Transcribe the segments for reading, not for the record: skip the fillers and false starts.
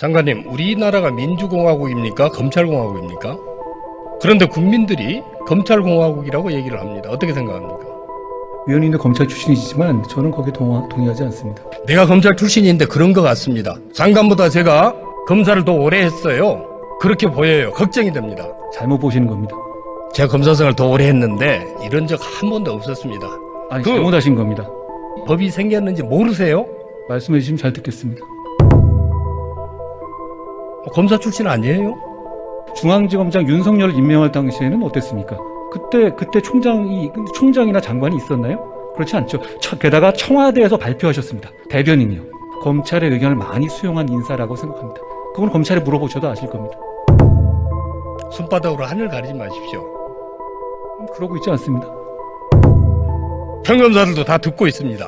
장관님, 우리나라가 민주공화국입니까? 검찰공화국입니까? 그런데 국민들이 검찰공화국이라고 얘기를 합니다. 어떻게 생각합니까? 위원님도 검찰 출신이시지만 저는 거기에 동의하지 않습니다. 내가 검찰 출신인데 그런 것 같습니다. 장관보다 제가 검사를 더 오래 했어요. 그렇게 보여요. 걱정이 됩니다. 잘못 보시는 겁니다. 제가 검사생활 더 오래 했는데 이런 적 한 번도 없었습니다. 아니, 잘못하신 겁니다. 법이 생겼는지 모르세요? 말씀해 주시면 잘 듣겠습니다. 검사 출신 아니에요? 중앙지검장 윤석열을 임명할 당시에는 어땠습니까? 그때 총장이나 장관이 있었나요? 그렇지 않죠. 게다가 청와대에서 발표하셨습니다. 대변인이요. 검찰의 의견을 많이 수용한 인사라고 생각합니다. 그건 검찰에 물어보셔도 아실 겁니다. 손바닥으로 하늘 가리지 마십시오. 그러고 있지 않습니다. 평검사들도 다 듣고 있습니다.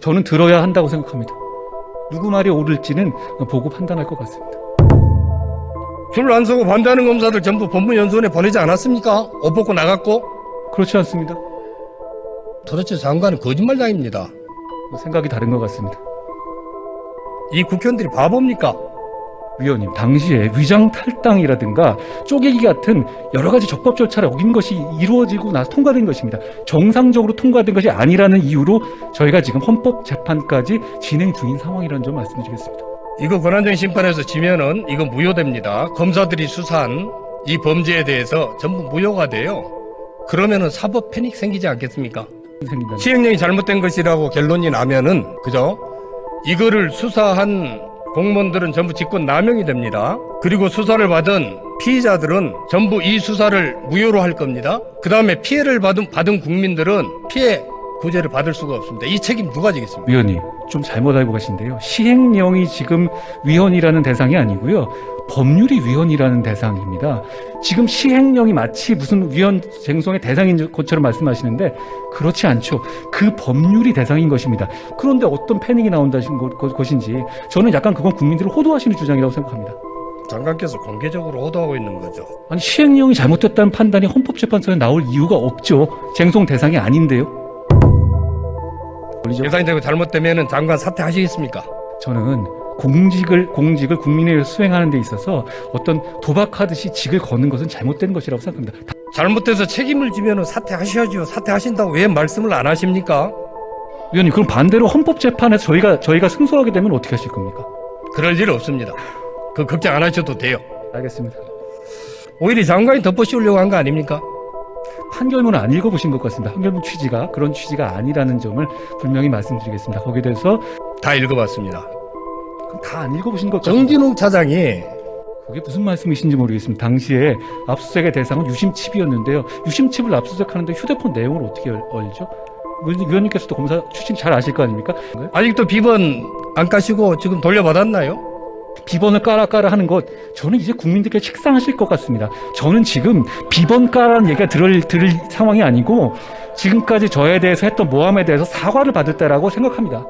저는 들어야 한다고 생각합니다. 누구 말이 옳을지는 보고 판단할 것 같습니다. 줄 안 서고 반대하는 검사들 전부 법무연수원에 보내지 않았습니까? 옷 벗고 나갔고? 그렇지 않습니다. 도대체 장관은 거짓말장입니다. 생각이 다른 것 같습니다. 이 국회의원들이 바보입니까? 위원님, 당시에 위장 탈당이라든가 쪼개기 같은 여러 가지 적법 절차를 어긴 것이 이루어지고 나서 통과된 것입니다. 정상적으로 통과된 것이 아니라는 이유로 저희가 지금 헌법재판까지 진행 중인 상황이라는 점 말씀드리겠습니다. 이거 권한쟁의 심판에서 지면은 이거 무효됩니다. 검사들이 수사한 이 범죄에 대해서 전부 무효가 돼요. 그러면은 사법 패닉 생기지 않겠습니까? 생긴다는 시행령이 잘못된 것이라고 결론이 나면은, 그죠? 이거를 수사한 공무원들은 전부 직권 남용이 됩니다. 그리고 수사를 받은 피의자들은 전부 이 수사를 무효로 할 겁니다. 그 다음에 피해를 받은 국민들은 피해 구제를 받을 수가 없습니다. 이 책임 누가 지겠습니까? 위원님, 좀 잘못 알고 계신데요. 시행령이 지금 위헌이라는 대상이 아니고요. 법률이 위헌이라는 대상입니다. 지금 시행령이 마치 무슨 위헌 쟁송의 대상인 것처럼 말씀하시는데 그렇지 않죠. 그 법률이 대상인 것입니다. 그런데 어떤 패닉이 나온다는 것인지 저는 약간 그건 국민들을 호도하시는 주장이라고 생각합니다. 장관께서 공개적으로 호도하고 있는 거죠. 아니, 시행령이 잘못됐다는 판단이 헌법재판소에 나올 이유가 없죠. 쟁송 대상이 아닌데요. 예상되고 잘못되면은 장관 사퇴하시겠습니까? 저는 공직을 국민에 의해서 수행하는 데 있어서 어떤 도박하듯이 직을 거는 것은 잘못된 것이라고 생각합니다. 잘못돼서 책임을 지면은 사퇴하셔야죠. 사퇴하신다고 왜 말씀을 안 하십니까? 위원님, 그럼 반대로 헌법재판에서 저희가 승소하게 되면 어떻게 하실 겁니까? 그럴 일 없습니다. 그 걱정 안 하셔도 돼요. 알겠습니다. 오히려 장관이 덮어씌우려고 한 거 아닙니까? 판결문을 안 읽어보신 것 같습니다. 판결문 취지가 그런 취지가 아니라는 점을 분명히 말씀드리겠습니다. 거기에 대해서 다 읽어봤습니다. 다 안 읽어보신 것 같습니다. 정진웅 차장이 그게 무슨 말씀이신지 모르겠습니다. 당시에 압수수색의 대상은 유심칩이었는데요. 유심칩을 압수수색하는데 휴대폰 내용을 어떻게 알죠? 위원님께서도 검사 출신 잘 아실 거 아닙니까? 아직도 비번 안 까시고 지금 돌려받았나요? 비번을 까라 하는 것, 저는 이제 국민들께 책상하실 것 같습니다. 저는 지금 비번 까라는 얘기가 들을 상황이 아니고 지금까지 저에 대해서 했던 모함에 대해서 사과를 받을 때라고 생각합니다.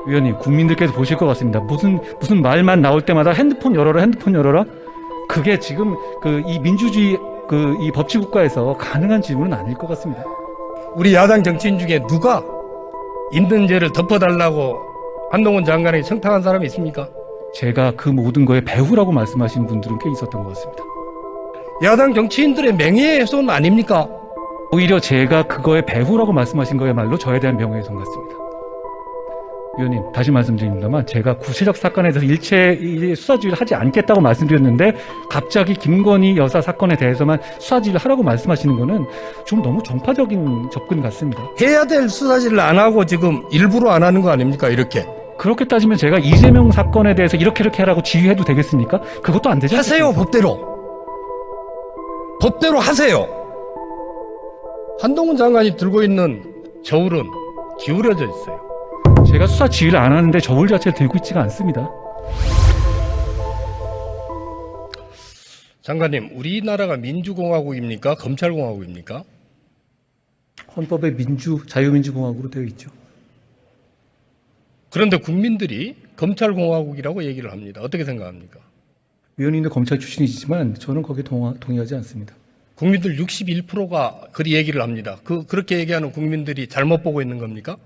위원님, 국민들께서 보실 것 같습니다. 무슨 말만 나올 때마다 핸드폰 열어라. 그게 지금 이 민주주의 이 법치국가에서 가능한 질문은 아닐 것 같습니다. 우리 야당 정치인 중에 누가 있는 죄를 덮어달라고 한동훈 장관에게 청탁한 사람이 있습니까? 제가 그 모든 거에 배후라고 말씀하시는 분들은 꽤 있었던 것 같습니다. 야당 정치인들의 명예훼손 아닙니까? 오히려 제가 그거에 배후라고 말씀하신 거야말로 저에 대한 명예훼손 같습니다. 위원님, 다시 말씀드립니다만 제가 구체적 사건에 대해서 일체 수사지휘를 하지 않겠다고 말씀드렸는데 갑자기 김건희 여사 사건에 대해서만 수사지휘를 하라고 말씀하시는 거는 좀 너무 정파적인 접근 같습니다. 해야 될 수사지를 안 하고 지금 일부러 안 하는 거 아닙니까? 이렇게. 그렇게 따지면 제가 이재명 사건에 대해서 이렇게 하라고 지휘해도 되겠습니까? 그것도 안 되지 않습니까? 하세요, 법대로 하세요. 한동훈 장관이 들고 있는 저울은 기울어져 있어요. 제가 수사 지휘를 안 하는데 저울 자체를 들고 있지가 않습니다. 장관님, 우리나라가 민주공화국입니까? 검찰공화국입니까? 헌법에 자유민주공화국으로 되어 있죠. 그런데 국민들이 검찰공화국이라고 얘기를 합니다. 어떻게 생각합니까? 위원님도 검찰 출신이시지만 저는 거기에 동의하지 않습니다. 국민들 61%가 그리 얘기를 합니다. 그렇게 얘기하는 국민들이 잘못 보고 있는 겁니까?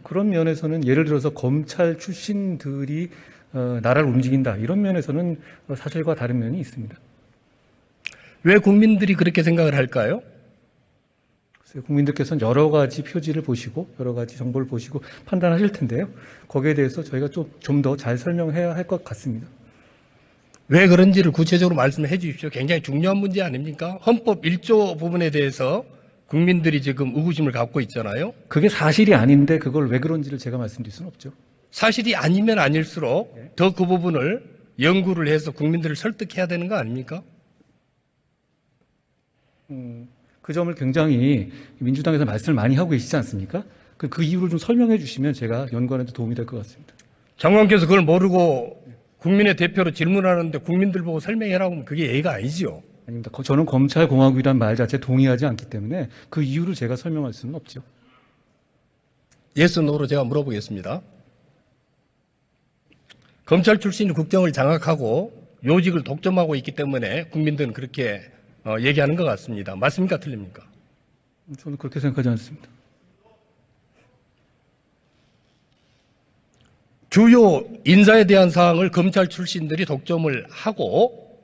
그런 면에서는 예를 들어서 검찰 출신들이 나라를 움직인다. 이런 면에서는 사실과 다른 면이 있습니다. 왜 국민들이 그렇게 생각을 할까요? 그래서 국민들께서는 여러 가지 표지를 보시고 여러 가지 정보를 보시고 판단하실 텐데요. 거기에 대해서 저희가 좀 더 잘 설명해야 할 것 같습니다. 왜 그런지를 구체적으로 말씀해 주십시오. 굉장히 중요한 문제 아닙니까? 헌법 1조 부분에 대해서 국민들이 지금 의구심을 갖고 있잖아요. 그게 사실이 아닌데 그걸 왜 그런지를 제가 말씀드릴 수는 없죠. 사실이 아니면 아닐수록 더 그 부분을 연구를 해서 국민들을 설득해야 되는 거 아닙니까? 그 점을 굉장히 민주당에서 말씀을 많이 하고 계시지 않습니까? 그 이유를 좀 설명해 주시면 제가 연구하는 데 도움이 될 것 같습니다. 장관께서 그걸 모르고 국민의 대표로 질문하는데 국민들 보고 설명해라고 하면 그게 예의가 아니지요. 아닙니다. 저는 검찰공화국이란 말 자체에 동의하지 않기 때문에 그 이유를 제가 설명할 수는 없죠. 예스 노로 제가 물어보겠습니다. 검찰 출신이 국정을 장악하고 요직을 독점하고 있기 때문에 국민들은 그렇게 얘기하는 것 같습니다. 맞습니까? 틀립니까? 저는 그렇게 생각하지 않습니다. 주요 인사에 대한 사항을 검찰 출신들이 독점을 하고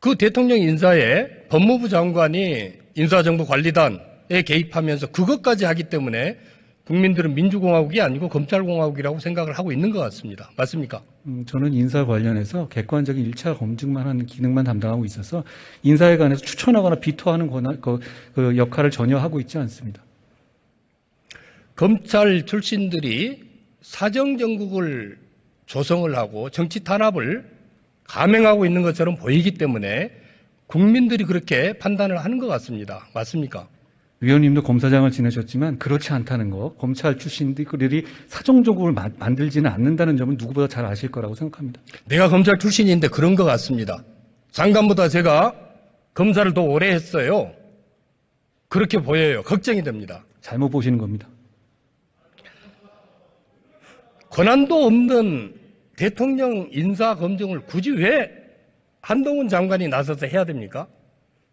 그 대통령 인사에 법무부 장관이 인사정보관리단에 개입하면서 그것까지 하기 때문에 국민들은 민주공화국이 아니고 검찰공화국이라고 생각을 하고 있는 것 같습니다. 맞습니까? 저는 인사 관련해서 객관적인 1차 검증만 하는 기능만 담당하고 있어서 인사에 관해서 추천하거나 비토하는 그 역할을 전혀 하고 있지 않습니다. 검찰 출신들이 사정정국을 조성을 하고 정치 탄압을 감행하고 있는 것처럼 보이기 때문에 국민들이 그렇게 판단을 하는 것 같습니다. 맞습니까? 위원님도 검사장을 지내셨지만 그렇지 않다는 거, 검찰 출신들이 사정정국을 만들지는 않는다는 점은 누구보다 잘 아실 거라고 생각합니다. 내가 검찰 출신인데 그런 것 같습니다. 장관보다 제가 검사를 더 오래 했어요. 그렇게 보여요. 걱정이 됩니다. 잘못 보시는 겁니다. 권한도 없는 대통령 인사 검증을 굳이 왜 한동훈 장관이 나서서 해야 됩니까?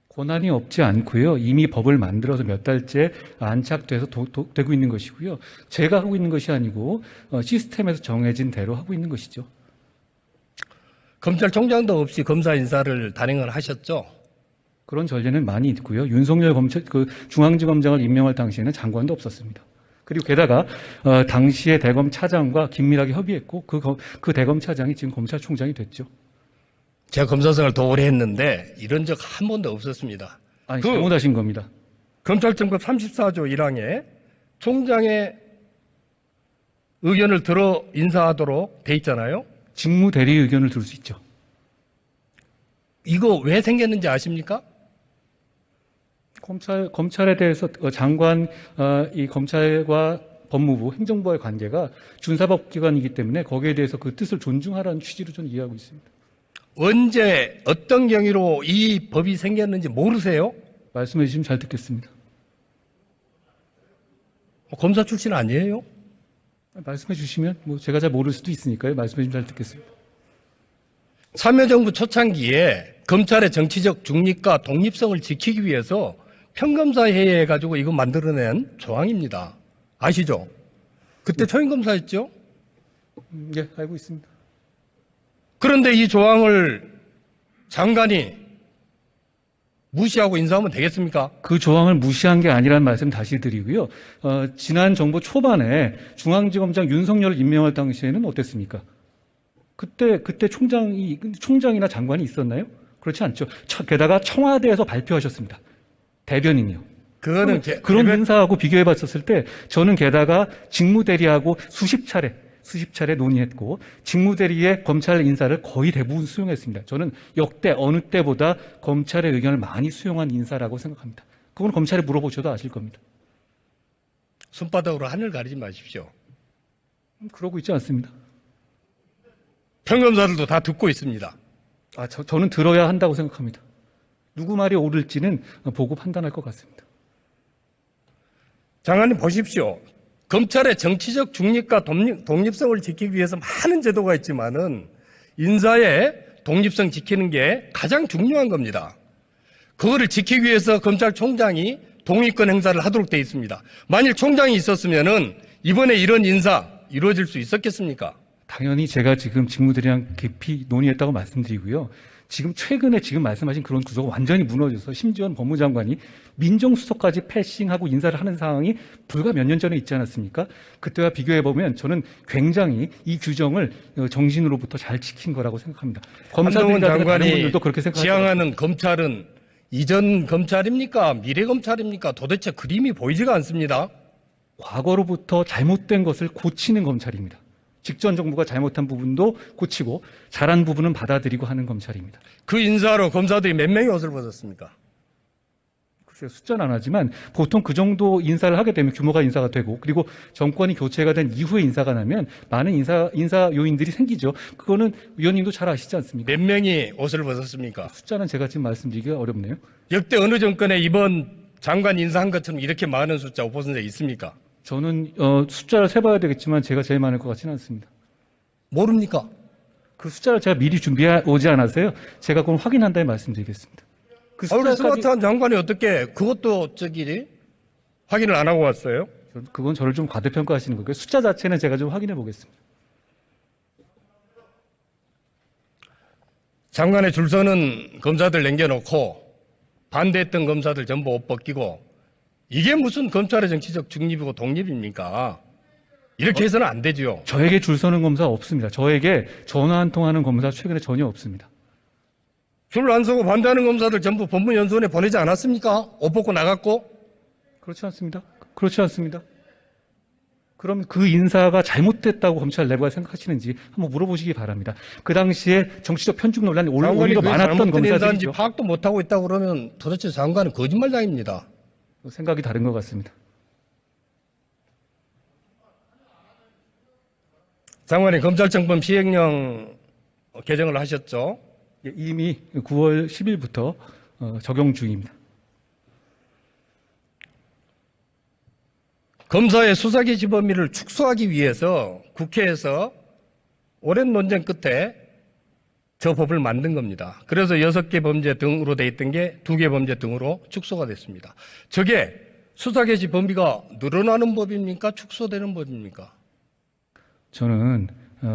권한이 없지 않고요. 이미 법을 만들어서 몇 달째 안착돼서 되고 있는 것이고요. 제가 하고 있는 것이 아니고 시스템에서 정해진 대로 하고 있는 것이죠. 검찰총장도 없이 검사 인사를 단행을 하셨죠? 그런 전례는 많이 있고요. 윤석열 중앙지검장을 임명할 당시에는 장관도 없었습니다. 그리고 게다가 당시의 대검 차장과 긴밀하게 협의했고 그 대검 차장이 지금 검찰총장이 됐죠. 제가 검사 생활 더 오래 했는데 이런 적 한 번도 없었습니다. 아니, 잘못하신 겁니다. 검찰청법 34조 1항에 총장의 의견을 들어 인사하도록 돼 있잖아요. 직무 대리 의견을 들을 수 있죠. 이거 왜 생겼는지 아십니까? 검찰에 대해서 장관, 이 검찰과 법무부, 행정부와의 관계가 준사법기관이기 때문에 거기에 대해서 그 뜻을 존중하라는 취지로 저는 이해하고 있습니다. 언제 어떤 경위로 이 법이 생겼는지 모르세요? 말씀해 주시면 잘 듣겠습니다. 검사 출신 아니에요? 말씀해 주시면 제가 잘 모를 수도 있으니까요. 말씀해 주시면 잘 듣겠습니다. 참여정부 초창기에 검찰의 정치적 중립과 독립성을 지키기 위해서 평검사회의 해가지고 이거 만들어낸 조항입니다. 아시죠? 그때 초임검사였죠? 예, 알고 있습니다. 그런데 이 조항을 장관이 무시하고 인사하면 되겠습니까? 그 조항을 무시한 게 아니라는 말씀 다시 드리고요. 지난 정부 초반에 중앙지검장 윤석열을 임명할 당시에는 어땠습니까? 그때 총장이나 장관이 있었나요? 그렇지 않죠. 게다가 청와대에서 발표하셨습니다. 대변인이요. 그거는 그런 인사하고 비교해 봤었을 때 저는 게다가 직무대리하고 수십 차례 논의했고 직무대리의 검찰 인사를 거의 대부분 수용했습니다. 저는 역대 어느 때보다 검찰의 의견을 많이 수용한 인사라고 생각합니다. 그건 검찰에 물어보셔도 아실 겁니다. 손바닥으로 하늘 가리지 마십시오. 그러고 있지 않습니다. 평검사들도 다 듣고 있습니다. 저는 들어야 한다고 생각합니다. 누구 말이 옳을지는 보고 판단할 것 같습니다. 장관님 보십시오. 검찰의 정치적 중립과 독립성을 지키기 위해서 많은 제도가 있지만은 인사의 독립성 지키는 게 가장 중요한 겁니다. 그거를 지키기 위해서 검찰총장이 동의권 행사를 하도록 되어 있습니다. 만일 총장이 있었으면은 이번에 이런 인사 이루어질 수 있었겠습니까? 당연히 제가 지금 직무들이랑 깊이 논의했다고 말씀드리고요. 지금 최근에 지금 말씀하신 그런 구조가 완전히 무너져서 심지어는 법무장관이 민정수석까지 패싱하고 인사를 하는 상황이 불과 몇 년 전에 있지 않았습니까? 그때와 비교해보면 저는 굉장히 이 규정을 정신으로부터 잘 지킨 거라고 생각합니다. 한동훈 검사들이나 다른 장관이 분들도 그렇게 생각하죠. 지향하는 검찰은 이전 검찰입니까? 미래 검찰입니까? 도대체 그림이 보이지가 않습니다. 과거로부터 잘못된 것을 고치는 검찰입니다. 직전 정부가 잘못한 부분도 고치고 잘한 부분은 받아들이고 하는 검찰입니다. 그 인사로 검사들이 몇 명이 옷을 벗었습니까? 글쎄요, 숫자는 안 하지만 보통 그 정도 인사를 하게 되면 규모가 인사가 되고 그리고 정권이 교체가 된 이후에 인사가 나면 많은 인사 요인들이 생기죠. 그거는 위원님도 잘 아시지 않습니까? 몇 명이 옷을 벗었습니까? 숫자는 제가 지금 말씀드리기가 어렵네요. 역대 어느 정권에 이번 장관 인사한 것처럼 이렇게 많은 숫자 옷 벗은 적 있습니까? 저는 숫자를 세봐야 되겠지만 제가 제일 많을 것 같지는 않습니다. 모릅니까? 그 숫자를 제가 미리 준비해 오지 않았어요. 제가 그건 확인한 다음에 말씀드리겠습니다. 그 우리 숫자까지 스마트한 장관이 어떻게 그것도 확인을 안 하고 왔어요? 그건 저를 좀 과대평가하시는 거고요. 숫자 자체는 제가 좀 확인해 보겠습니다. 장관의 줄 서는 검사들 남겨놓고 반대했던 검사들 전부 옷 벗기고 이게 무슨 검찰의 정치적 중립이고 독립입니까? 이렇게 해서는 안 되죠. 저에게 줄 서는 검사 없습니다. 저에게 전화 한 통하는 검사 최근에 전혀 없습니다. 줄 안 서고 반대하는 검사들 전부 법무연수원에 보내지 않았습니까? 옷 벗고 나갔고? 그렇지 않습니다. 그렇지 않습니다. 그럼 그 인사가 잘못됐다고 검찰 내부가 생각하시는지 한번 물어보시기 바랍니다. 그 당시에 정치적 편중 논란이 오히려 많았던 잘못된 인사인지 검사들이죠. 파악도 못하고 있다고 그러면 도대체 장관은 거짓말장입니다. 생각이 다른 것 같습니다. 장관이 검찰청법 시행령 개정을 하셨죠? 예, 이미 9월 10일부터 적용 중입니다. 검사의 수사기지 범위를 축소하기 위해서 국회에서 오랜 논쟁 끝에 저 법을 만든 겁니다. 그래서 6개 범죄 등으로 돼 있던 게 2개 범죄 등으로 축소가 됐습니다. 저게 수사개시 범위가 늘어나는 법입니까? 축소되는 법입니까? 저는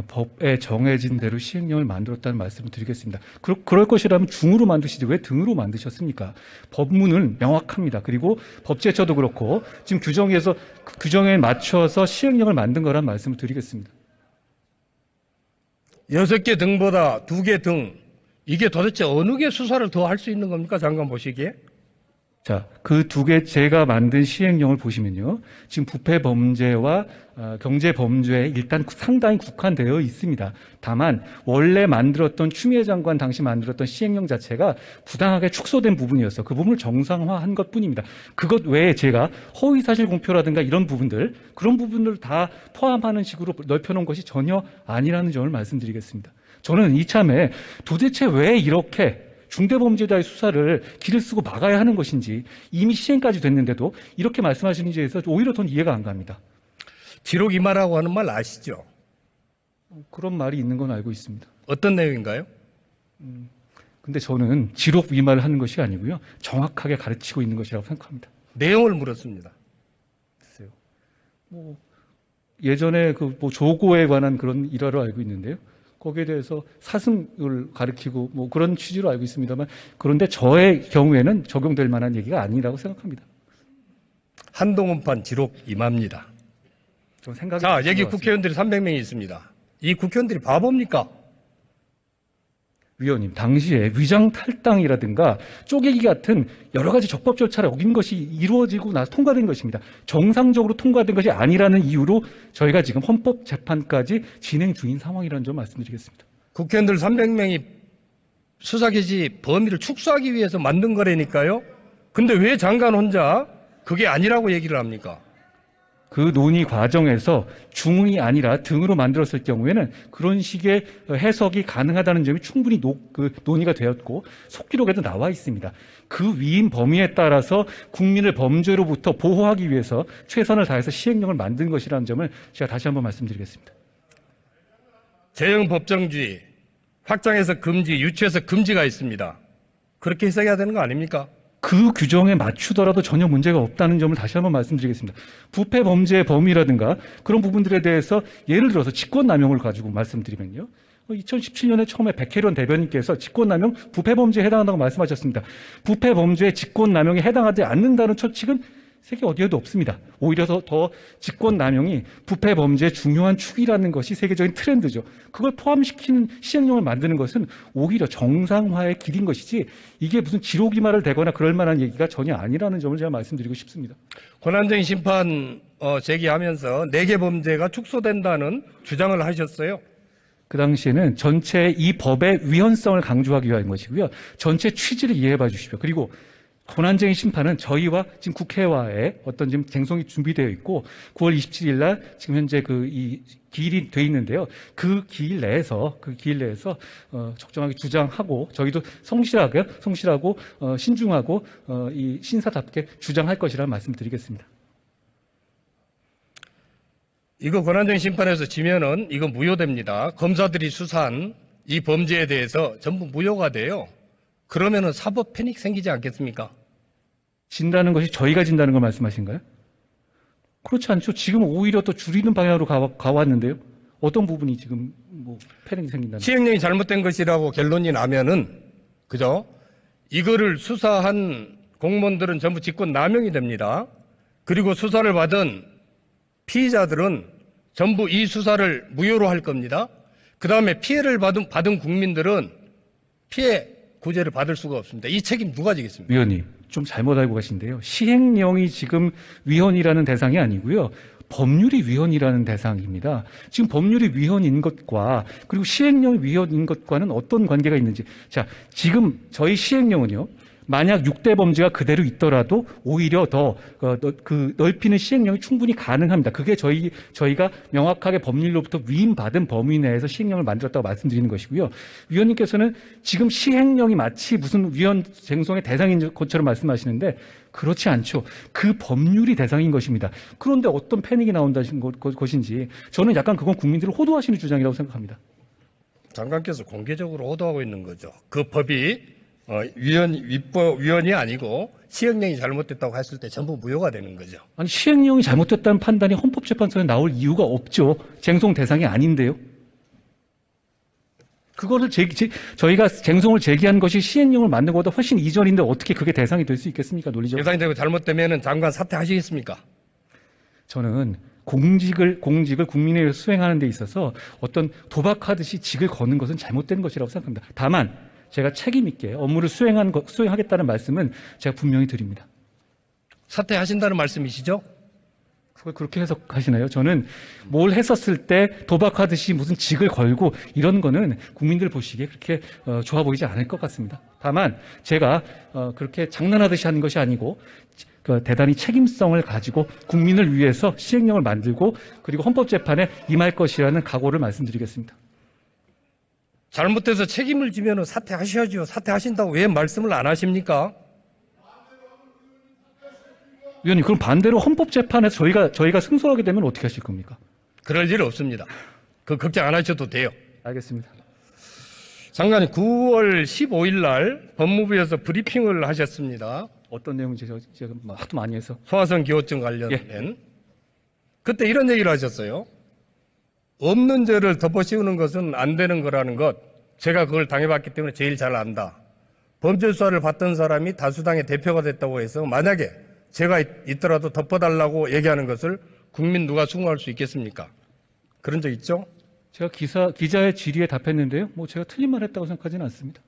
법에 정해진 대로 시행령을 만들었다는 말씀을 드리겠습니다. 그럴 것이라면 중으로 만드시지 왜 등으로 만드셨습니까? 법문은 명확합니다. 그리고 법제처도 그렇고 지금 규정에서 그 규정에 맞춰서 시행령을 만든 거란 말씀을 드리겠습니다. 6개 등보다 2개 등 이게 도대체 어느 게 수사를 더 할 수 있는 겁니까? 장관 보시기에? 자, 그 2개 제가 만든 시행령을 보시면요. 지금 부패 범죄와 경제 범죄에 일단 상당히 국한되어 있습니다. 다만 원래 만들었던 추미애 장관 당시 만들었던 시행령 자체가 부당하게 축소된 부분이어서 그 부분을 정상화한 것뿐입니다. 그것 외에 제가 허위사실 공표라든가 이런 부분들 그런 부분들을 다 포함하는 식으로 넓혀놓은 것이 전혀 아니라는 점을 말씀드리겠습니다. 저는 이참에 도대체 왜 이렇게 중대범죄자의 수사를 길을 쓰고 막아야 하는 것인지 이미 시행까지 됐는데도 이렇게 말씀하시는지에 대해서 오히려 더 이해가 안 갑니다. 기록 임하라고 하는 말 아시죠? 그런 말이 있는 건 알고 있습니다. 어떤 내용인가요? 근데 저는 지록 위말을 하는 것이 아니고요. 정확하게 가르치고 있는 것이라고 생각합니다. 내용을 물었습니다. 글쎄요. 예전에 조고에 관한 그런 일화로 알고 있는데요. 거기에 대해서 사승을 가리키고 그런 취지로 알고 있습니다만 그런데 저의 경우에는 적용될 만한 얘기가 아니라고 생각합니다. 한동훈판 지록 임합니다. 좀 생각이 자, 드신 여기 것 같습니다. 국회의원들이 300명이 있습니다. 이 국회의원들이 바보입니까? 위원님, 당시에 위장 탈당이라든가 쪼개기 같은 여러 가지 적법 절차를 어긴 것이 이루어지고 나서 통과된 것입니다. 정상적으로 통과된 것이 아니라는 이유로 저희가 지금 헌법재판까지 진행 중인 상황이라는 점 말씀드리겠습니다. 국회의원들 300명이 수사기지 범위를 축소하기 위해서 만든 거라니까요. 근데 왜 장관 혼자 그게 아니라고 얘기를 합니까? 그 논의 과정에서 중이 아니라 등으로 만들었을 경우에는 그런 식의 해석이 가능하다는 점이 충분히 논의가 되었고 속기록에도 나와 있습니다. 그 위임 범위에 따라서 국민을 범죄로부터 보호하기 위해서 최선을 다해서 시행령을 만든 것이라는 점을 제가 다시 한번 말씀드리겠습니다. 재형 법정주의, 확장해서 금지, 유치해서 금지가 있습니다. 그렇게 해석해야 되는 거 아닙니까? 그 규정에 맞추더라도 전혀 문제가 없다는 점을 다시 한번 말씀드리겠습니다. 부패 범죄의 범위라든가 그런 부분들에 대해서 예를 들어서 직권남용을 가지고 말씀드리면요. 2017년에 처음에 백혜련 대변인께서 직권남용 부패범죄에 해당한다고 말씀하셨습니다. 부패범죄에 직권남용에 해당하지 않는다는 처칙은 세계 어디에도 없습니다. 오히려 더 직권남용이 부패범죄의 중요한 축이라는 것이 세계적인 트렌드죠. 그걸 포함시키는 시행령을 만드는 것은 오히려 정상화의 길인 것이지 이게 무슨 지로기말을 대거나 그럴 만한 얘기가 전혀 아니라는 점을 제가 말씀드리고 싶습니다. 권한쟁의 심판 제기하면서 4개 범죄가 축소된다는 주장을 하셨어요. 그 당시에는 전체 이 법의 위헌성을 강조하기 위한 것이고요. 전체 취지를 이해해 봐 주십시오. 그리고 권한쟁의 심판은 저희와 지금 국회와의 어떤 지금 쟁송이 준비되어 있고 9월 27일 날 지금 현재 이 기일이 돼 있는데요. 그 기일 내에서 적정하게 주장하고 저희도 성실하고 신중하고 이 신사답게 주장할 것이라는 말씀드리겠습니다. 이거 권한쟁의 심판에서 지면은 이거 무효됩니다. 검사들이 수사한 이 범죄에 대해서 전부 무효가 돼요. 그러면은 사법 패닉 생기지 않겠습니까? 진다는 것이 저희가 진다는 걸 말씀하신가요? 그렇지 않죠. 지금 오히려 또 줄이는 방향으로 가왔는데요. 어떤 부분이 지금 패닉이 생긴다는 시행령이 잘못된 것이라고 결론이 나면은 그죠? 이거를 수사한 공무원들은 전부 직권 남용이 됩니다. 그리고 수사를 받은 피의자들은 전부 이 수사를 무효로 할 겁니다. 그 다음에 피해를 받은 국민들은 피해 구제를 받을 수가 없습니다. 이 책임 누가 지겠습니까? 위원님, 좀 잘못 알고 계신데요. 시행령이 지금 위헌이라는 대상이 아니고요. 법률이 위헌이라는 대상입니다. 지금 법률이 위헌인 것과 그리고 시행령이 위헌인 것과는 어떤 관계가 있는지. 자, 지금 저희 시행령은요. 만약 6대 범죄가 그대로 있더라도 오히려 더 넓히는 시행령이 충분히 가능합니다. 그게 저희가 명확하게 법률로부터 위임받은 범위 내에서 시행령을 만들었다고 말씀드리는 것이고요. 위원님께서는 지금 시행령이 마치 무슨 위헌 쟁송의 대상인 것처럼 말씀하시는데 그렇지 않죠. 그 법률이 대상인 것입니다. 그런데 어떤 패닉이 나온다는 것인지 저는 약간 그건 국민들을 호도하시는 주장이라고 생각합니다. 장관께서 공개적으로 호도하고 있는 거죠. 그 법이 위헌이 아니고 시행령이 잘못됐다고 했을 때 전부 무효가 되는 거죠. 아니 시행령이 잘못됐다는 판단이 헌법재판소에 나올 이유가 없죠. 쟁송 대상이 아닌데요. 그거를 저희가 쟁송을 제기한 것이 시행령을 만든 것보다 훨씬 이전인데 어떻게 그게 대상이 될 수 있겠습니까? 논리적으로. 대상이 되고 잘못되면 장관 사퇴하시겠습니까? 저는 공직을 국민에 의해서 수행하는 데 있어서 어떤 도박하듯이 직을 거는 것은 잘못된 것이라고 생각합니다. 다만 제가 책임 있게 업무를 수행하겠다는 말씀은 제가 분명히 드립니다. 사퇴하신다는 말씀이시죠? 그걸 그렇게 해석하시나요? 저는 뭘 했었을 때 도박하듯이 무슨 직을 걸고 이런 거는 국민들 보시기에 그렇게 좋아 보이지 않을 것 같습니다. 다만 제가 그렇게 장난하듯이 하는 것이 아니고 대단히 책임성을 가지고 국민을 위해서 시행령을 만들고 그리고 헌법재판에 임할 것이라는 각오를 말씀드리겠습니다. 잘못돼서 책임을 지면 사퇴하셔야죠. 사퇴하신다고 왜 말씀을 안 하십니까? 위원님, 그럼 반대로 헌법재판에서 저희가 승소하게 되면 어떻게 하실 겁니까? 그럴 일 없습니다. 그 걱정 안 하셔도 돼요. 알겠습니다. 장관님 9월 15일 날 법무부에서 브리핑을 하셨습니다. 어떤 내용인지 제가 하도 많이 해서. 소아성 기호증 관련된. 그때 이런 얘기를 하셨어요. 없는 죄를 덮어씌우는 것은 안 되는 거라는 것. 제가 그걸 당해봤기 때문에 제일 잘 안다. 범죄 수사를 받던 사람이 다수당의 대표가 됐다고 해서 만약에 제가 있더라도 덮어달라고 얘기하는 것을 국민 누가 수긍할 수 있겠습니까? 그런 적 있죠? 제가 기자의 질의에 답했는데요. 제가 틀린 말 했다고 생각하지는 않습니다.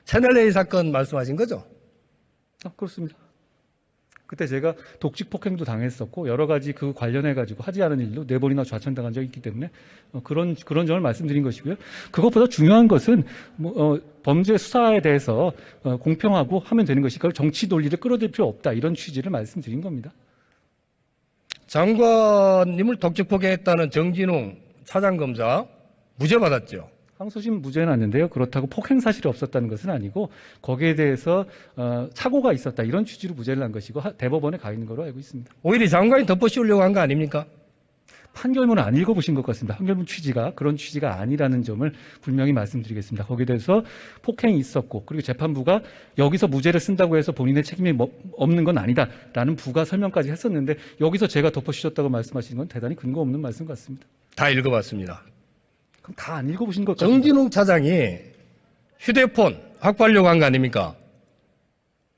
채널A 사건 말씀하신 거죠? 그렇습니다. 그때 제가 독직 폭행도 당했었고 여러 가지 그 관련해가지고 하지 않은 일로 4번이나 좌천당한 적이 있기 때문에 그런 점을 말씀드린 것이고요. 그것보다 중요한 것은 범죄 수사에 대해서 공평하고 하면 되는 것이 그걸 정치 논리를 끌어들일 필요 없다. 이런 취지를 말씀드린 겁니다. 장관님을 독직 폭행했다는 정진웅 차장검사 무죄 받았죠. 항소심 무죄 났는데요. 그렇다고 폭행 사실이 없었다는 것은 아니고 거기에 대해서 착오가 있었다. 이런 취지로 무죄를 난 것이고 대법원에 가 있는 걸로 알고 있습니다. 오히려 장관이 덮어씌우려고 한 거 아닙니까? 판결문을 안 읽어보신 것 같습니다. 판결문 취지가 그런 취지가 아니라는 점을 분명히 말씀드리겠습니다. 거기에 대해서 폭행이 있었고 그리고 재판부가 여기서 무죄를 쓴다고 해서 본인의 책임이 없는 건 아니다라는 부가 설명까지 했었는데 여기서 제가 덮어씌웠다고 말씀하시는 건 대단히 근거 없는 말씀 같습니다. 다 읽어봤습니다. 그럼 다 안 읽어보신 것 같습니다. 정진웅 차장이 휴대폰 확보하려고 한 거 아닙니까?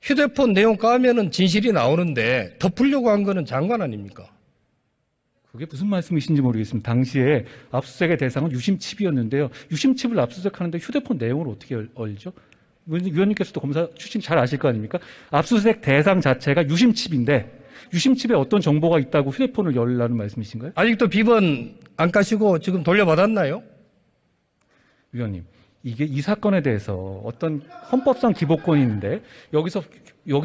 휴대폰 내용 까면은 진실이 나오는데 덮으려고 한 거는 장관 아닙니까? 그게 무슨 말씀이신지 모르겠습니다. 당시에 압수수색의 대상은 유심칩이었는데요. 유심칩을 압수수색하는데 휴대폰 내용을 어떻게 알죠? 위원님께서도 검사 출신 잘 아실 거 아닙니까? 압수수색 대상 자체가 유심칩인데 유심칩에 어떤 정보가 있다고 휴대폰을 열라는 말씀이신가요? 아직도 비번 안 까시고 지금 돌려받았나요? 위원님, 이게 이 사건에 대해서 어떤 헌법상 기본권이 있는데 여기서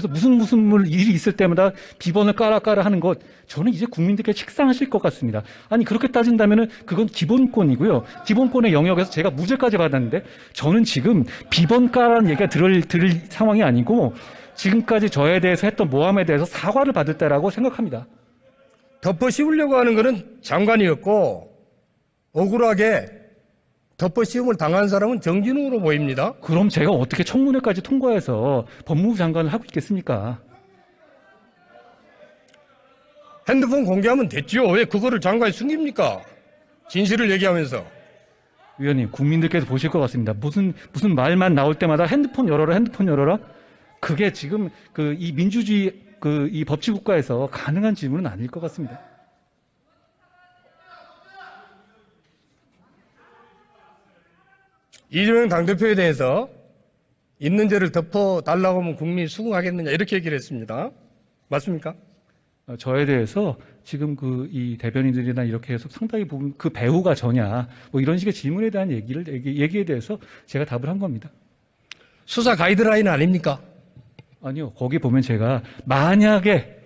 무슨 일이 있을 때마다 비번을 깔아 하는 것 저는 이제 국민들께 식상하실 것 같습니다. 아니 그렇게 따진다면은 그건 기본권이고요. 기본권의 영역에서 제가 무죄까지 받았는데 저는 지금 비번 까라는 얘기가 들을 상황이 아니고 지금까지 저에 대해서 했던 모함에 대해서 사과를 받을 때라고 생각합니다. 덮어 씌우려고 하는 것은 장관이었고 억울하게 덮어 씌움을 당한 사람은 정진웅으로 보입니다. 그럼 제가 어떻게 청문회까지 통과해서 법무부 장관을 하고 있겠습니까? 핸드폰 공개하면 됐죠. 왜 그거를 장관이 숨깁니까? 진실을 얘기하면서. 위원님, 국민들께서 보실 것 같습니다. 무슨 말만 나올 때마다 핸드폰 열어라. 그게 지금 이 민주주의 이 법치국가에서 가능한 질문은 아닐 것 같습니다. 이재명 당대표에 대해서 있는 죄를 덮어달라고 하면 국민이 수긍하겠느냐 이렇게 얘기를 했습니다. 맞습니까? 저에 대해서 지금 이 대변인들이나 이렇게 해서 상당히 부분 그 배우가 저냐 뭐 이런 식의 질문에 대한 얘기에 대해서 제가 답을 한 겁니다. 수사 가이드라인 아닙니까? 아니요. 거기 보면 제가 만약에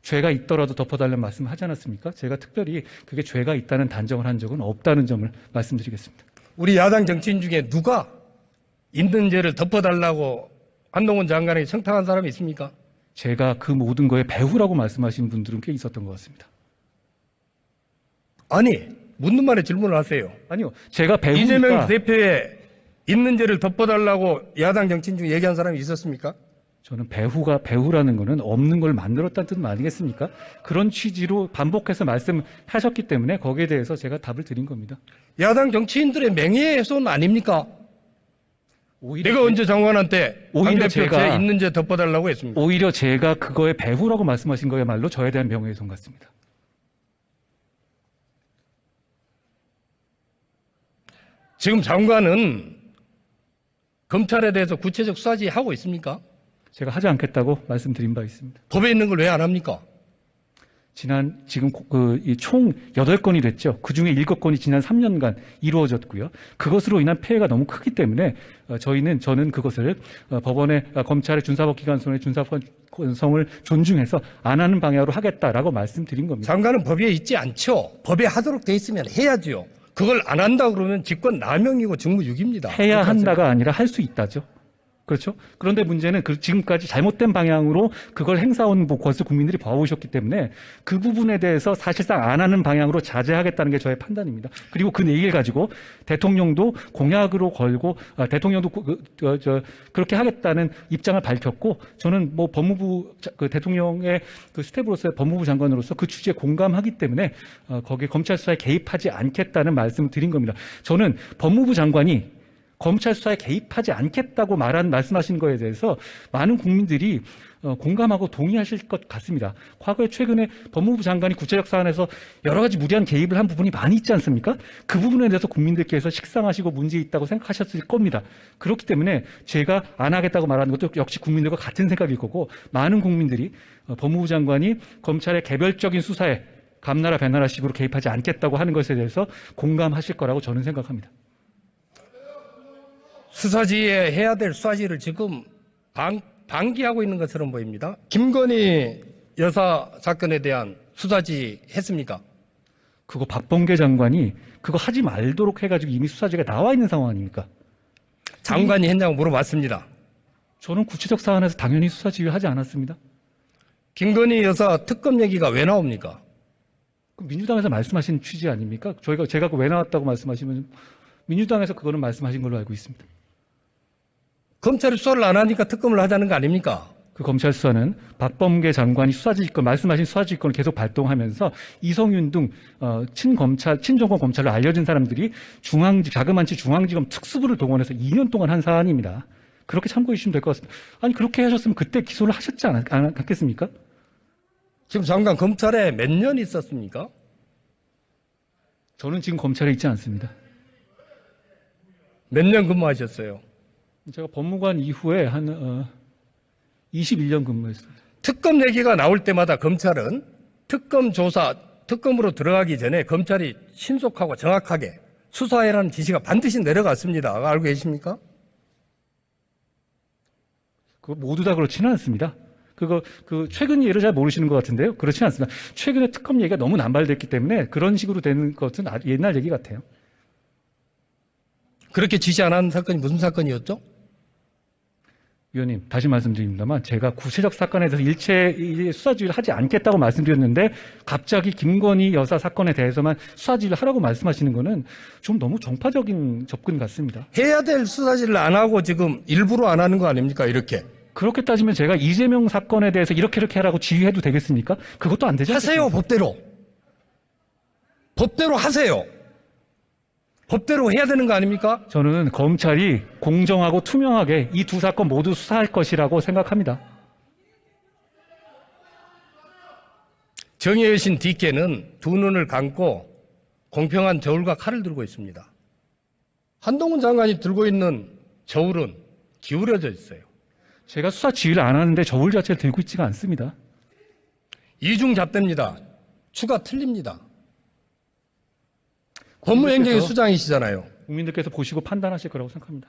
죄가 있더라도 덮어달라는 말씀을 하지 않았습니까? 제가 특별히 그게 죄가 있다는 단정을 한 적은 없다는 점을 말씀드리겠습니다. 우리 야당 정치인 중에 누가 있는 죄를 덮어달라고 한동훈 장관에게 청탁한 사람이 있습니까? 제가 그 모든 거에 배후라고 말씀하신 분들은 꽤 있었던 것 같습니다. 아니, 묻는 말에 질문을 하세요. 아니요. 제가 배우니까 이재명 대표의 있는 죄를 덮어달라고 야당 정치인 중에 얘기한 사람이 있었습니까? 저는 배후라는 거는 없는 걸 만들었다는 뜻 아니겠습니까? 그런 취지로 반복해서 말씀하셨기 때문에 거기에 대해서 제가 답을 드린 겁니다. 야당 정치인들의 명예훼손 아닙니까? 내가 언제 장관한테 오히려 당대표 죄 있는 죄 덮어달라고 했습니까? 오히려 제가 그거에 배후라고 말씀하신 거야말로 저에 대한 명예훼손 같습니다. 지금 장관은 검찰에 대해서 구체적 수사지 하고 있습니까? 제가 하지 않겠다고 말씀드린 바 있습니다. 법에 있는 걸 왜 안 합니까? 지금 총 8건이 됐죠. 그 중에 7건이 지난 3년간 이루어졌고요. 그것으로 인한 폐해가 너무 크기 때문에 저는 그것을 검찰의 준사법기관소의 준사권성을 존중해서 안 하는 방향으로 하겠다라고 말씀드린 겁니다. 장관은 법에 있지 않죠. 법에 하도록 돼 있으면 해야죠. 그걸 안 한다 그러면 직권 남용이고 직무유기입니다. 해야 한다가 아니라 할 수 있다죠. 그렇죠? 그런데 문제는 지금까지 잘못된 방향으로 그걸 행사온 것을 국민들이 봐오셨기 때문에 그 부분에 대해서 사실상 안 하는 방향으로 자제하겠다는 게 저의 판단입니다. 그리고 그 얘기를 가지고 대통령도 공약으로 걸고 대통령도 그렇게 하겠다는 입장을 밝혔고 저는 법무부 대통령의 스텝으로서의 법무부 장관으로서 그 취지에 공감하기 때문에 거기에 검찰 수사에 개입하지 않겠다는 말씀을 드린 겁니다. 저는 법무부 장관이 검찰 수사에 개입하지 않겠다고 말씀하신 거에 대해서 많은 국민들이 공감하고 동의하실 것 같습니다. 과거에 최근에 법무부 장관이 구체적 사안에서 여러 가지 무리한 개입을 한 부분이 많이 있지 않습니까? 그 부분에 대해서 국민들께서 식상하시고 문제 있다고 생각하셨을 겁니다. 그렇기 때문에 제가 안 하겠다고 말하는 것도 역시 국민들과 같은 생각일 거고 많은 국민들이 법무부 장관이 검찰의 개별적인 수사에 감나라 배나라식으로 개입하지 않겠다고 하는 것에 대해서 공감하실 거라고 저는 생각합니다. 수사지에 해야 될 수사지를 지금 방기하고 있는 것처럼 보입니다. 김건희 여사 사건에 대한 수사지 했습니까? 그거 박범계 장관이 그거 하지 말도록 해가지고 이미 수사지가 나와 있는 상황 아닙니까? 장관이 했냐고 물어봤습니다. 저는 구체적 사안에서 당연히 수사지휘 하지 않았습니다. 김건희 여사 특검 얘기가 왜 나옵니까? 민주당에서 말씀하신 취지 아닙니까? 제가 왜 나왔다고 말씀하시면 민주당에서 그거는 말씀하신 걸로 알고 있습니다. 검찰이 수사를 안 하니까 특검을 하자는 거 아닙니까? 그 검찰 수사는 박범계 장관이 수사지휘권, 말씀하신 수사지휘권을 계속 발동하면서 이성윤 등 친정권 검찰로 알려진 사람들이 자그만치 중앙지검 특수부를 동원해서 2년 동안 한 사안입니다. 그렇게 참고해 주시면 될 것 같습니다. 아니 그렇게 하셨으면 그때 기소를 하셨지 않겠습니까? 지금 장관 검찰에 몇 년 있었습니까? 저는 지금 검찰에 있지 않습니다. 몇 년 근무하셨어요? 제가 법무관 이후에 한 21년 근무했습니다. 특검 얘기가 나올 때마다 검찰은 특검 조사, 특검으로 들어가기 전에 검찰이 신속하고 정확하게 수사해라는 지시가 반드시 내려갔습니다. 알고 계십니까? 그거 모두 다 그렇지는 않습니다. 최근 예를 잘 모르시는 것 같은데요. 그렇지는 않습니다. 최근에 특검 얘기가 너무 남발됐기 때문에 그런 식으로 되는 것은 옛날 얘기 같아요. 그렇게 지시 안 한 사건이 무슨 사건이었죠? 위원님, 다시 말씀드립니다만 제가 구체적 사건에 대해서 일체 수사지휘를 하지 않겠다고 말씀드렸는데 갑자기 김건희 여사 사건에 대해서만 수사지휘를 하라고 말씀하시는 거는 좀 너무 정파적인 접근 같습니다. 해야 될 수사지를 안 하고 지금 일부러 안 하는 거 아닙니까? 이렇게. 그렇게 따지면 제가 이재명 사건에 대해서 이렇게 하라고 지휘해도 되겠습니까? 그것도 안 되지 않겠습니까? 하세요, 법대로. 법대로 하세요. 법대로 해야 되는 거 아닙니까? 저는 검찰이 공정하고 투명하게 이 두 사건 모두 수사할 것이라고 생각합니다. 정의의 신 DK는 두 눈을 감고 공평한 저울과 칼을 들고 있습니다. 한동훈 장관이 들고 있는 저울은 기울어져 있어요. 제가 수사 지휘를 안 하는데 저울 자체를 들고 있지가 않습니다. 이중잣대입니다. 추가 틀립니다. 법무행정의 수장이시잖아요. 국민들께서 보시고 판단하실 거라고 생각합니다.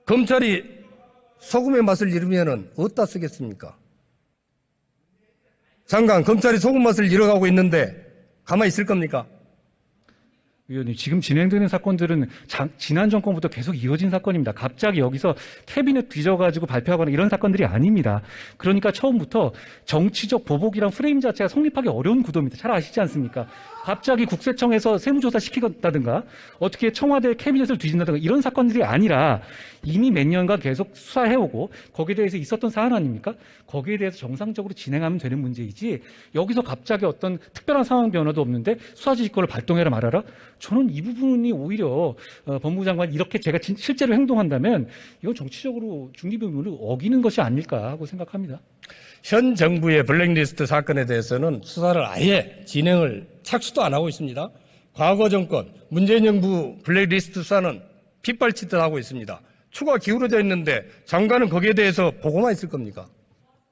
검찰이 소금의 맛을 잃으면 어디다 쓰겠습니까? 장관, 검찰이 소금 맛을 잃어가고 있는데 가만히 있을 겁니까? 위원님, 지금 진행되는 사건들은 지난 정권부터 계속 이어진 사건입니다. 갑자기 여기서 캐비넷 뒤져가지고 발표하거나 이런 사건들이 아닙니다. 그러니까 처음부터 정치적 보복이랑 프레임 자체가 성립하기 어려운 구도입니다. 잘 아시지 않습니까? 갑자기 국세청에서 세무조사 시키다든가 어떻게 청와대 캐비넷을 뒤진다든가 이런 사건들이 아니라 이미 몇 년간 계속 수사해오고 거기에 대해서 있었던 사안 아닙니까? 거기에 대해서 정상적으로 진행하면 되는 문제이지 여기서 갑자기 어떤 특별한 상황 변화도 없는데 수사지휘권을 발동해라 말아라? 저는 이 부분이 오히려 법무부 장관이 이렇게 제가 실제로 행동한다면 이건 정치적으로 중립의무를 어기는 것이 아닐까 하고 생각합니다. 현 정부의 블랙리스트 사건에 대해서는 수사를 아예 착수도 안 하고 있습니다. 과거 정권 문재인 정부 블랙리스트 수사는 핏발치듯 하고 있습니다. 추가 기울어져 있는데 장관은 거기에 대해서 보고만 있을 겁니까?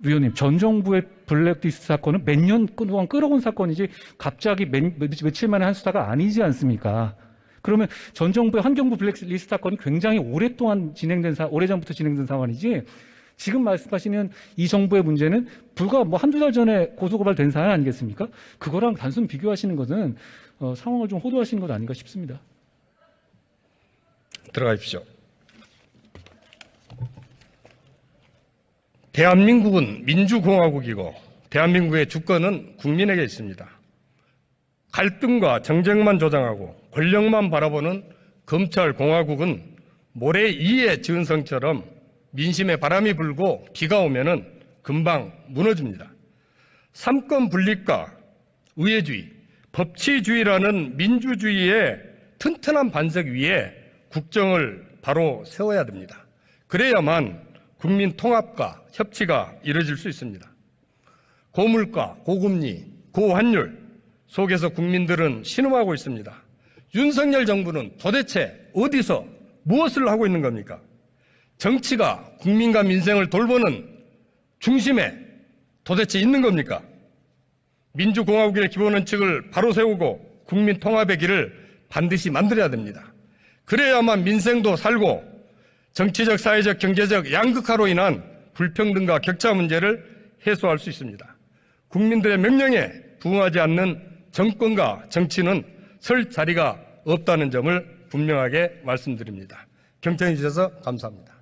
위원님, 전 정부의 블랙리스트 사건은 몇 년 동안 끌어온 사건이지 갑자기 며칠 만에 한 수사가 아니지 않습니까? 그러면 전 정부의 환경부 블랙리스트 사건이 굉장히 오랫동안 오래전부터 진행된 사안이지 지금 말씀하시는 이 정부의 문제는 불과 한두 달 전에 고소고발된 사안 아니겠습니까? 그거랑 단순 비교하시는 것은 상황을 좀 호도하시는 것 아닌가 싶습니다. 들어가십시오. 대한민국은 민주공화국이고 대한민국의 주권은 국민에게 있습니다. 갈등과 정쟁만 조장하고 권력만 바라보는 검찰공화국은 모래 위에 지은 성처럼 민심에 바람이 불고 비가 오면은 금방 무너집니다. 삼권 분립과 의회주의, 법치주의라는 민주주의의 튼튼한 반석 위에 국정을 바로 세워야 됩니다. 그래야만 국민 통합과 협치가 이루어질 수 있습니다. 고물가, 고금리, 고환율 속에서 국민들은 신음하고 있습니다. 윤석열 정부는 도대체 어디서 무엇을 하고 있는 겁니까? 정치가 국민과 민생을 돌보는 중심에 도대체 있는 겁니까? 민주공화국의 기본원칙을 바로 세우고 국민 통합의 길을 반드시 만들어야 됩니다. 그래야만 민생도 살고 정치적, 사회적, 경제적 양극화로 인한 불평등과 격차 문제를 해소할 수 있습니다. 국민들의 명령에 부응하지 않는 정권과 정치는 설 자리가 없다는 점을 분명하게 말씀드립니다. 경청해 주셔서 감사합니다.